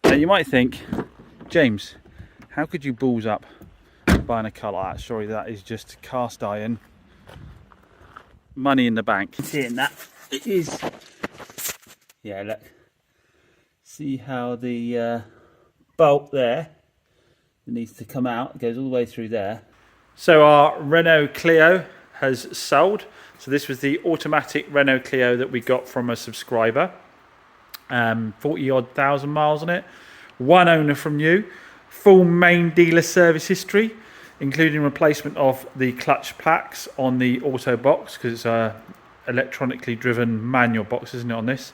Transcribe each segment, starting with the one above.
Now you might think, James, how could you balls up buying a car like that? Surely that is just cast iron, money in the bank. Seeing that it is, yeah, look, see how the bolt there that needs to come out, it goes all the way through there. So our Renault Clio has sold. So this was the automatic Renault Clio that we got from a subscriber. 40 odd thousand miles on it, one owner from new, full main dealer service history, including replacement of the clutch plaques on the auto box, because it's a electronically driven manual box, isn't it, on this.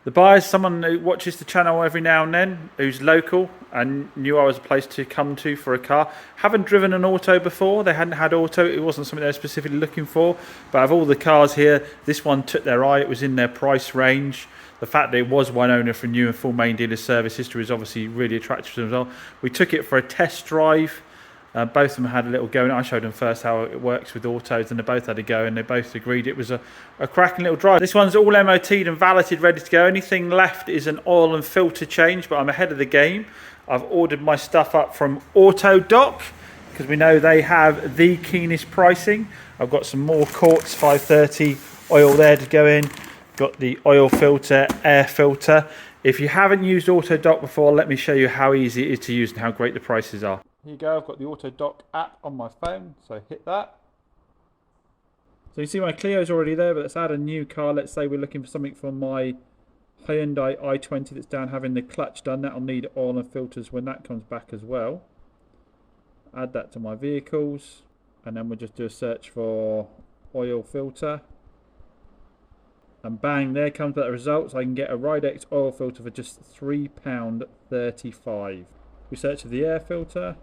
The buyer's someone who watches the channel every now and then, who's local and knew I was a place to come to for a car. Haven't driven an auto before, they hadn't had auto, it wasn't something they were specifically looking for, but of all the cars here, this one took their eye. It was in their price range. The fact that it was one owner for new and full main dealer service history is obviously really attractive to them as well. We took it for a test drive. Both of them had a little go, and I showed them first how it works with autos, and they both had a go, and they both agreed it was a cracking little drive. This one's all MOT'd and valeted, ready to go. Anything left is an oil and filter change, but I'm ahead of the game. I've ordered my stuff up from Autodoc, because we know they have the keenest pricing. I've got some more quartz 530 oil there to go in. Got the oil filter, air filter. If you haven't used Autodoc before, let me show you how easy it is to use and how great the prices are. Here you go, I've got the Autodoc app on my phone, so hit that. So you see my Clio's already there, but let's add a new car. Let's say we're looking for something for my Hyundai i20 that's down having the clutch done. That'll need oil and filters when that comes back as well. Add that to my vehicles, and then we'll just do a search for oil filter. And bang, there comes the results. I can get a Ridex oil filter for just £3.35. We search for the air filter.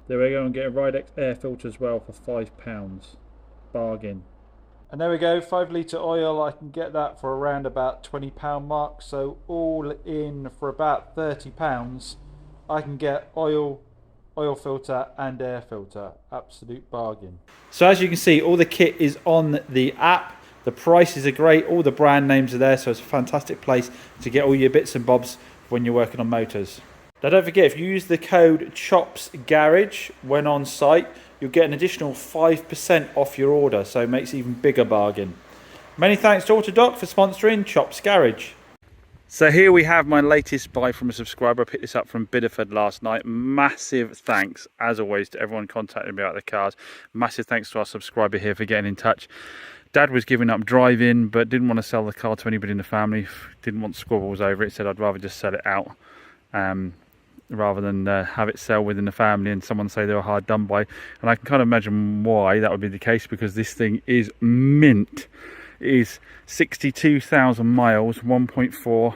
There we go, and get a Ridex air filter as well for £5. Bargain. And there we go, 5 litre oil. I can get that for around about £20 mark. So all in for about £30, I can get oil filter and air filter. Absolute bargain. So as you can see, all the kit is on the app. The prices are great, all the brand names are there, so it's a fantastic place to get all your bits and bobs when you're working on motors. Now don't forget, if you use the code CHOPSGarage when on site, you'll get an additional 5% off your order, so it makes it even bigger bargain. Many thanks to Autodoc for sponsoring Chops Garage. So here we have my latest buy from a subscriber. I picked this up from Bideford last night. Massive thanks, as always, to everyone contacting me about the cars. Massive thanks to our subscriber here for getting in touch. Dad was giving up driving, but didn't want to sell the car to anybody in the family. Didn't want squabbles over it. Said I'd rather just sell it out rather than have it sell within the family and someone say they were hard done by. And I can kind of imagine why that would be the case, because this thing is mint. It is 62,000 miles, 1.4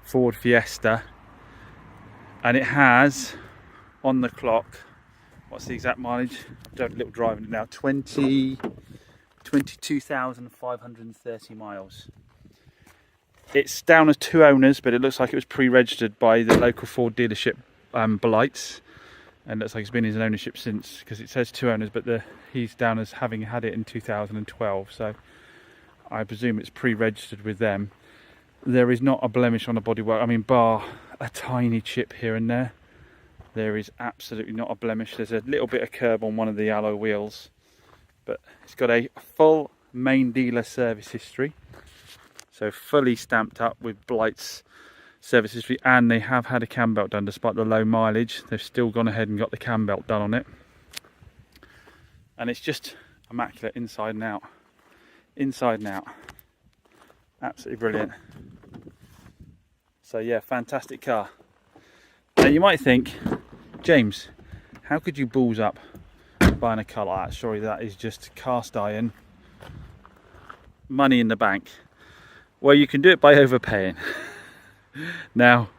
Ford Fiesta, and it has on the clock, what's the exact mileage? I've done a little driving it now, 22,530 miles. It's down as 2 owners, but it looks like it was pre-registered by the local Ford dealership, Blights, and looks like it's been in ownership since, because it says 2 owners, but he's down as having had it in 2012, so I presume it's pre-registered with them. There is not a blemish on the bodywork. I mean, bar a tiny chip here and there, there is absolutely not a blemish. There's a little bit of curb on one of the alloy wheels, but it's got a full main dealer service history, so fully stamped up with Blight's service history, and they have had a cam belt done. Despite the low mileage, they've still gone ahead and got the cam belt done on it, and it's just immaculate inside and out. Inside and out, absolutely brilliant. So yeah, fantastic car. Now you might think, James, how could you balls up buying a car like that? Surely that is just cast iron, money in the bank. Well, you can do it by overpaying. Now,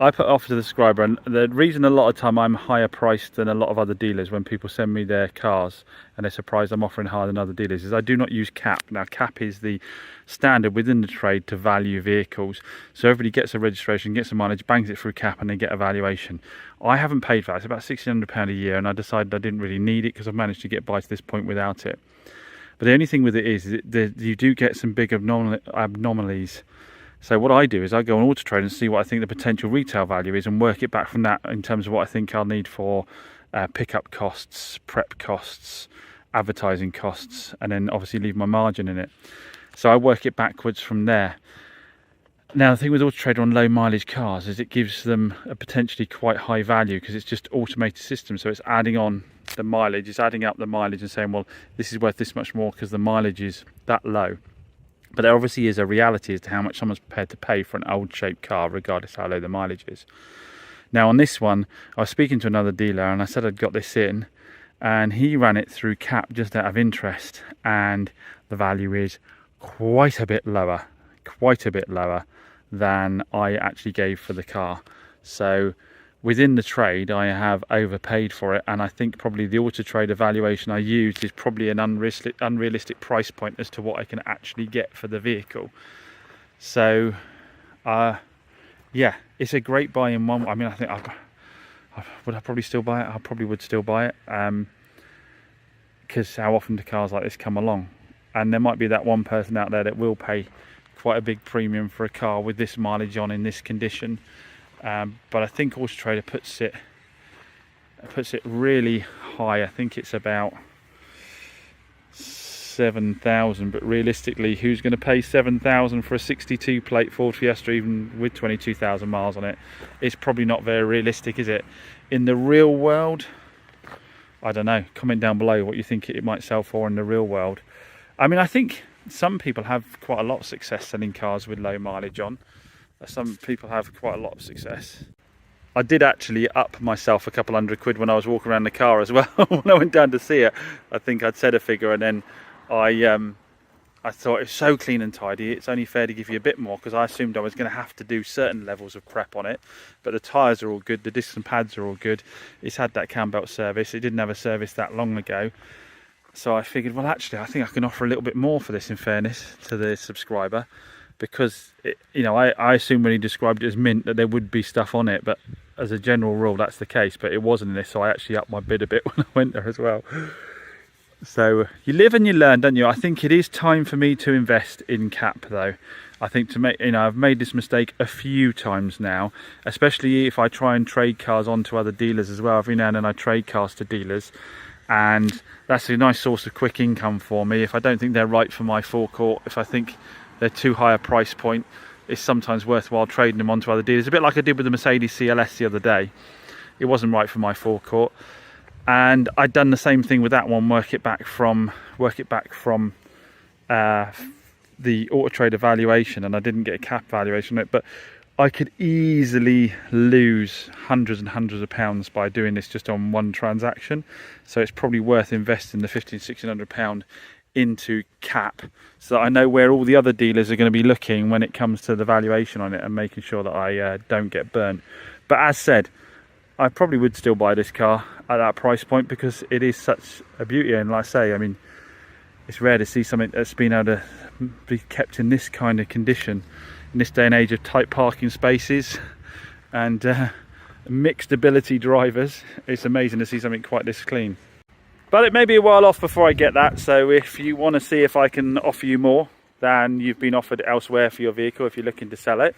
I put off to the subscriber, and the reason a lot of time I'm higher priced than a lot of other dealers when people send me their cars and they're surprised I'm offering higher than other dealers is I do not use cap. Now, cap is the standard within the trade to value vehicles, so everybody gets a registration, gets a mileage, bangs it through cap, and they get a valuation. I haven't paid for that. It's about £1,600 a year, and I decided I didn't really need it because I've managed to get by to this point without it. But the only thing with it is that you do get some big anomalies. So what I do is I go on Auto Trader and see what I think the potential retail value is and work it back from that in terms of what I think I'll need for pickup costs, prep costs, advertising costs, and then obviously leave my margin in it. So I work it backwards from there. Now the thing with Auto Trader on low mileage cars is it gives them a potentially quite high value because it's just automated system, so it's adding on the mileage, it's adding up the mileage and saying, well, this is worth this much more because the mileage is that low. But there obviously is a reality as to how much someone's prepared to pay for an old shaped car, regardless how low the mileage is. Now on this one, I was speaking to another dealer and I said I'd got this in, and he ran it through CAP just out of interest, and the value is quite a bit lower than I actually gave for the car. So within the trade, I have overpaid for it, and I think probably the Auto Trader valuation I used is probably an unrealistic price point as to what I can actually get for the vehicle. So, yeah, it's a great buy in one. I mean, I think would I probably still buy it? I probably would still buy it, because how often do cars like this come along? And there might be that one person out there that will pay quite a big premium for a car with this mileage on in this condition. But I think Auto Trader puts it really high. I think it's about 7,000, but realistically, who's going to pay 7,000 for a 62 plate Ford Fiesta even with 22,000 miles on it? It's probably not very realistic, is it? In the real world, I don't know. Comment down below what you think it might sell for in the real world. I mean, I think some people have quite a lot of success selling cars with low mileage on. Some people have quite a lot of success. I did actually up myself a couple £100 when I was walking around the car as well. When I went down to see it, I think I'd said a figure, and then I thought it's so clean and tidy, it's only fair to give you a bit more, because I assumed I was going to have to do certain levels of prep on it. But the tyres are all good, the discs and pads are all good. It's had that cam belt service. It didn't have a service that long ago. So I figured, well, actually, I think I can offer a little bit more for this, in fairness to the subscriber. Because, I assumed when he described it as mint that there would be stuff on it, but as a general rule that's the case, but it wasn't in this, so I actually upped my bid a bit when I went there as well. So you live and you learn, don't you? I think it is time for me to invest in CAP though. I think to make, I've made this mistake a few times now, especially if I try and trade cars onto other dealers as well. Every now and then I trade cars to dealers, and that's a nice source of quick income for me. If I don't think they're right for my forecourt, if I think they're too high a price point, it's sometimes worthwhile trading them onto other dealers. A bit like I did with the Mercedes CLS the other day. It wasn't right for my forecourt, and I'd done the same thing with that one. Work it back from the Auto Trader valuation, and I didn't get a CAP valuation on it, but I could easily lose hundreds and hundreds of pounds by doing this just on one transaction. So it's probably worth investing the £1,500–1,600 into CAP, so that I know where all the other dealers are going to be looking when it comes to the valuation on it, and making sure that I don't get burned. But as said, I probably would still buy this car at that price point, because it is such a beauty. And like I say, I mean, it's rare to see something that's been able to be kept in this kind of condition in this day and age of tight parking spaces and mixed ability drivers. It's amazing to see something quite this clean. But it may be a while off before I get that, so if you want to see if I can offer you more than you've been offered elsewhere for your vehicle, if you're looking to sell it,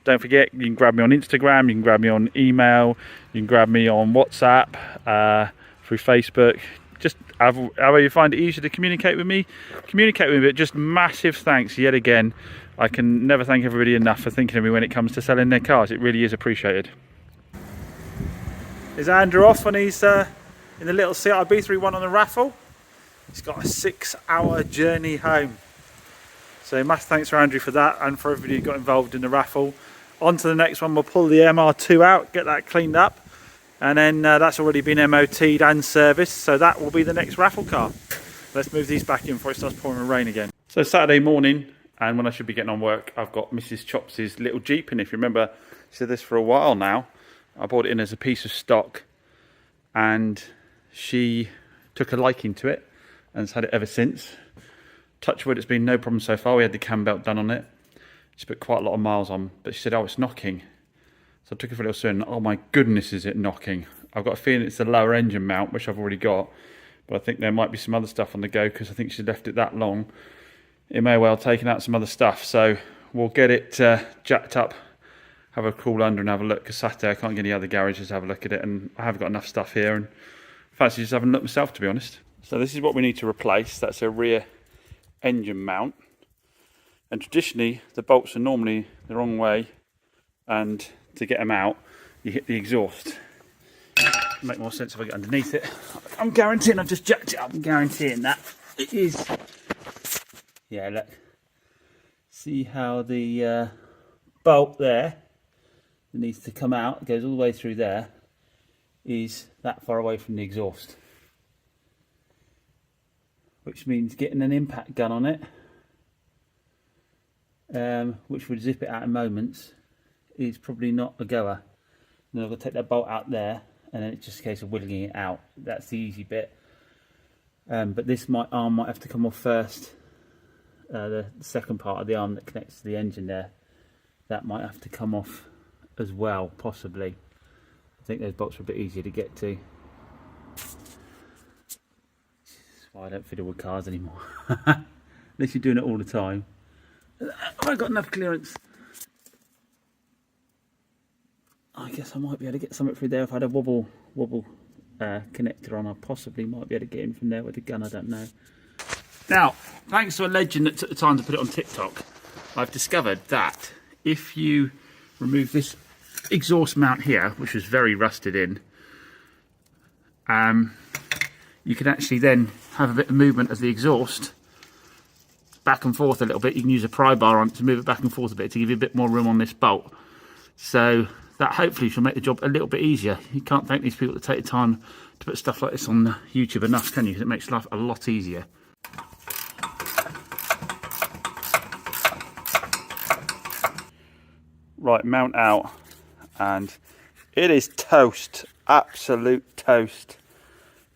don't forget, you can grab me on Instagram, you can grab me on email, you can grab me on WhatsApp, through Facebook. Just however you find it easier to communicate with me, communicate with me. But just massive thanks yet again. I can never thank everybody enough for thinking of me when it comes to selling their cars. It really is appreciated. Is Andrew off on his... in the little CRB3 one on the raffle? He's got a 6-hour journey home. So massive thanks for Andrew for that, and for everybody who got involved in the raffle. On to the next one. We'll pull the MR2 out, get that cleaned up, and then that's already been MOT'd and serviced, so that will be the next raffle car. Let's move these back in before it starts pouring rain again. So Saturday morning, and when I should be getting on work, I've got Mrs. Chops' little Jeep, and if you remember, she said this for a while now. I bought it in as a piece of stock, and she took a liking to it and has had it ever since. Touch wood, it's been no problem so far. We had the cam belt done on it. She put quite a lot of miles on, but she said, oh, it's knocking. So I took it for a little spin. Oh my goodness, is it knocking? I've got a feeling it's the lower engine mount, which I've already got, but I think there might be some other stuff on the go, because I think she left it that long. It may well have taken out some other stuff. So we'll get it jacked up, have a crawl under and have a look, because Saturday I can't get any other garages to have a look at it, and I haven't got enough stuff here, and fancy just having a look myself, to be honest. So this is what we need to replace. That's a rear engine mount, and traditionally the bolts are normally the wrong way, and to get them out you hit the exhaust. It'll make more sense if I get underneath it. I'm guaranteeing I've just jacked it up. I'm guaranteeing that it is. Yeah, look. See how the bolt there that needs to come out, goes all the way through there, is that far away from the exhaust, which means getting an impact gun on it, which would zip it out in moments, is probably not a goer. Then I've got to take that bolt out there, and then it's just a case of wiggling it out. That's the easy bit. But this arm might have to come off first. The second part of the arm that connects to the engine there, that might have to come off as well, possibly. I think those bolts are a bit easier to get to. That's why I don't fiddle with cars anymore. Unless you're doing it all the time. Have I got enough clearance? I guess I might be able to get something through there if I had a wobble connector on. I possibly might be able to get in from there with the gun, I don't know. Now, thanks to a legend that took the time to put it on TikTok, I've discovered that if you remove this exhaust mount here, which was very rusted in, you can actually then have a bit of movement of the exhaust back and forth a little bit. You can use a pry bar on it to move it back and forth a bit to give you a bit more room on this bolt. So that hopefully should make the job a little bit easier. You can't thank these people that take the time to put stuff like this on YouTube enough, can you? Because it makes life a lot easier. Right, mount out, and it is toast, absolute toast.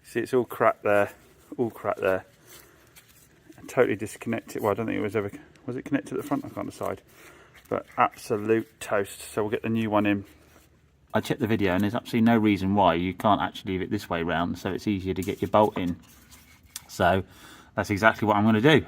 See, it's all cracked there, and totally disconnected. Well, I don't think it was ever, was it connected at the front? I can't decide, but absolute toast. So we'll get the new one in. I checked the video and there's absolutely no reason why you can't actually leave it this way round, so it's easier to get your bolt in. So that's exactly what I'm going to do.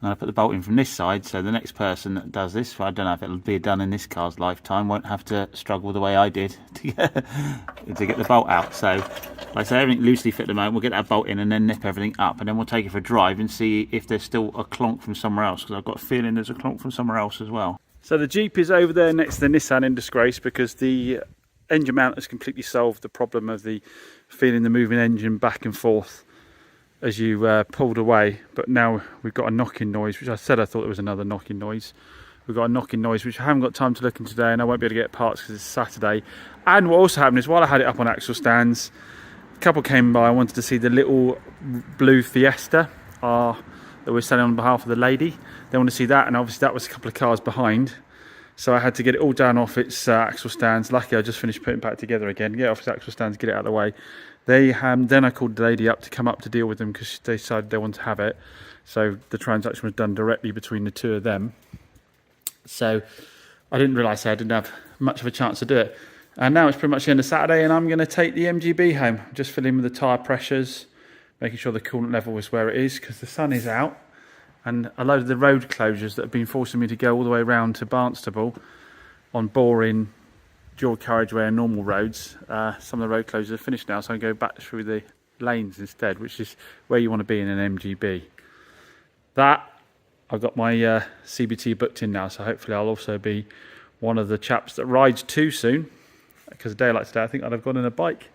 I'm going to put the bolt in from this side, so the next person that does this, I don't know if it'll be done in this car's lifetime, won't have to struggle the way I did to get the bolt out. So, like I say, everything loosely fit at the moment. We'll get that bolt in and then nip everything up, and then we'll take it for a drive and see if there's still a clonk from somewhere else, because I've got a feeling there's a clonk from somewhere else as well. So the Jeep is over there next to the Nissan in disgrace, because the engine mount has completely solved the problem of the feeling the moving engine back and forth as you pulled away. But now we've got a knocking noise, which I said I thought it was another knocking noise. We've got a knocking noise which I haven't got time to look into today, and I won't be able to get parts because it's Saturday. And what also happened is, while I had it up on axle stands, a couple came by. I wanted to see the little blue Fiesta that we're selling on behalf of the lady. They want to see that, and obviously that was a couple of cars behind, so I had to get it all down off its axle stands. Luckily I just finished putting it back together again, get it off its axle stands, get it out of the way. Then I called the lady up to come up to deal with them, because they decided they wanted to have it. So the transaction was done directly between the two of them. So I didn't realise I didn't have much of a chance to do it. And now it's pretty much the end of Saturday, and I'm going to take the MGB home. Just fill in with the tyre pressures, making sure the coolant level is where it is, because the sun is out. And a load of the road closures that have been forcing me to go all the way around to Barnstable on boring dual carriageway and normal roads, some of the road closures are finished now, so I can go back through the lanes instead, which is where you want to be in an MGB. I've got my CBT booked in now, so hopefully I'll also be one of the chaps that rides too soon, because a day like today I think I'd have gone on a bike.